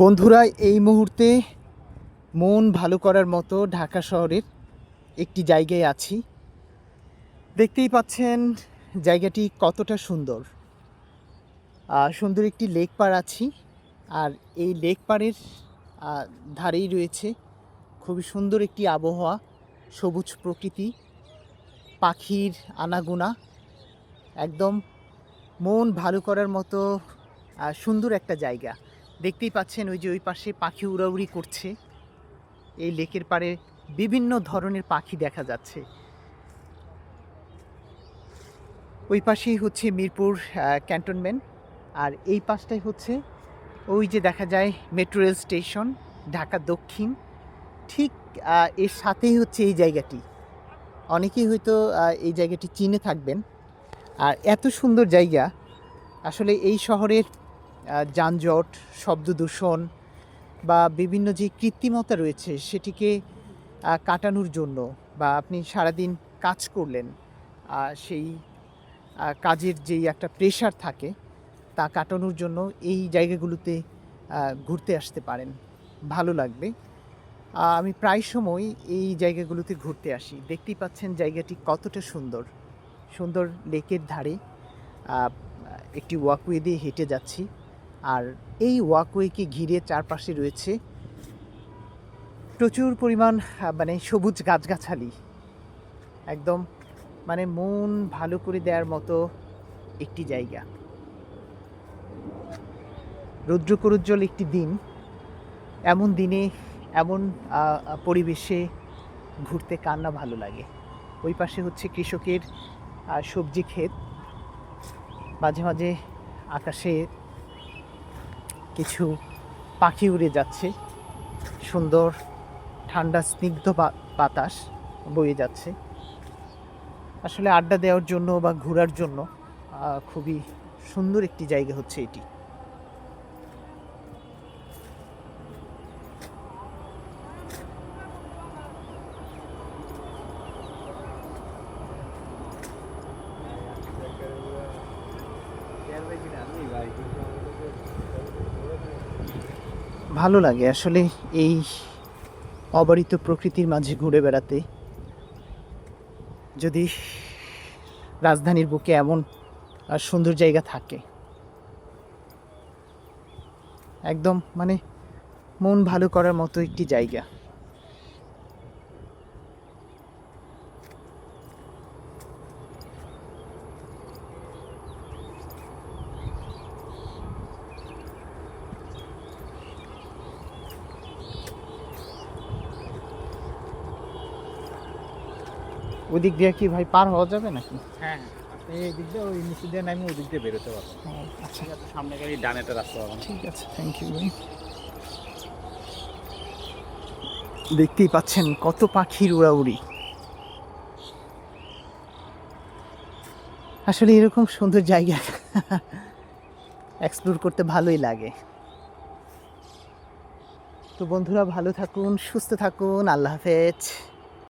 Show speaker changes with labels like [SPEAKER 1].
[SPEAKER 1] বন্ধুরা, এই মুহূর্তে মন ভালো করার মতো ঢাকা শহরের একটি জায়গায় আছি। দেখতেই পাচ্ছেন জায়গাটি কতটা সুন্দর। সুন্দর একটি লেক পাড় আছি, আর এই লেক পাড়ের ধারেই রয়েছে খুবই সুন্দর একটি আবহাওয়া, সবুজ প্রকৃতি, পাখির আনাগোনা, একদম মন ভালো করার মতো সুন্দর একটা জায়গা। দেখতেই পাচ্ছেন ওই পাশে পাখি উড়াউড়ি করছে। এই লেকের পাড়ে বিভিন্ন ধরনের পাখি দেখা যাচ্ছে। ওই পাশেই হচ্ছে মিরপুর ক্যান্টনমেন্ট, আর এই পাশটাই হচ্ছে ওই যে দেখা যায় মেট্রো রেল স্টেশন ঢাকা দক্ষিণ। ঠিক এর সাথেই হচ্ছে এই জায়গাটি। অনেকেই হয়তো এই জায়গাটি চিনে থাকবেন। আর এত সুন্দর জায়গা, আসলে এই শহরের যানজট, শব্দ দূষণ বা বিভিন্ন যে কৃত্রিমতা রয়েছে সেটিকে কাটানোর জন্য, বা আপনি সারাদিন কাজ করলেন, সেই কাজের যেই একটা প্রেশার থাকে তা কাটানোর জন্য এই জায়গাগুলোতে ঘুরতে আসতে পারেন, ভালো লাগবে। আমি প্রায় সময় এই জায়গাগুলোতে ঘুরতে আসি। দেখতেই পাচ্ছেন জায়গাটি কতটা সুন্দর। সুন্দর লেকের ধারে একটি ওয়াকওয়ে দিয়ে হেঁটে যাচ্ছি, আর এই ওয়াকওয়েকে ঘিরে চারপাশে রয়েছে প্রচুর পরিমাণ মানে সবুজ গাছগাছালি। একদম মানে মন ভালো করে দেওয়ার মতো একটি জায়গা। রৌদ্রকরুজ্জ্বল একটি দিন, এমন দিনে এমন পরিবেশে ঘুরতে কার না ভালো লাগে। ওই পাশে হচ্ছে কৃষকের সবজি ক্ষেত। মাঝে মাঝে আকাশে কিছু পাখি উড়ে যাচ্ছে, সুন্দর ঠান্ডা স্নিগ্ধ বাতাস বয়ে যাচ্ছে। আসলে আড্ডা দেওয়ার জন্য বা ঘোরার জন্য খুবই সুন্দর একটি জায়গা হচ্ছে এটি। ভালো লাগে আসলে এই অবারিত প্রকৃতির মাঝে ঘুরে বেড়াতে। যদি রাজধানীর বুকে এমন সুন্দর জায়গা থাকে, একদম মানে মন ভালো করার মতো একটি জায়গা। ওই দিক দিয়ে কি ভাই পার হওয়া যাবে নাকি?
[SPEAKER 2] হ্যাঁ, আপনি এই দিক দিয়ে ওই নিচে দিয়ে নামি ওই দিক দিয়ে বেরোতে পারবেন।
[SPEAKER 1] আচ্ছা,
[SPEAKER 2] সামনে গাড়ি ডানেটা রাস্তা পাবেন।
[SPEAKER 1] ঠিক আছে, থ্যাংক ইউ ভাই। দেখতেই পাচ্ছেন কত পাখির উড়াউড়ি। আসলে এরকম সুন্দর জায়গা এক্সপ্লোর করতে ভালোই লাগে। তো বন্ধুরা, ভালো থাকুন, সুস্থ থাকুন, আল্লাহ হাফেজ।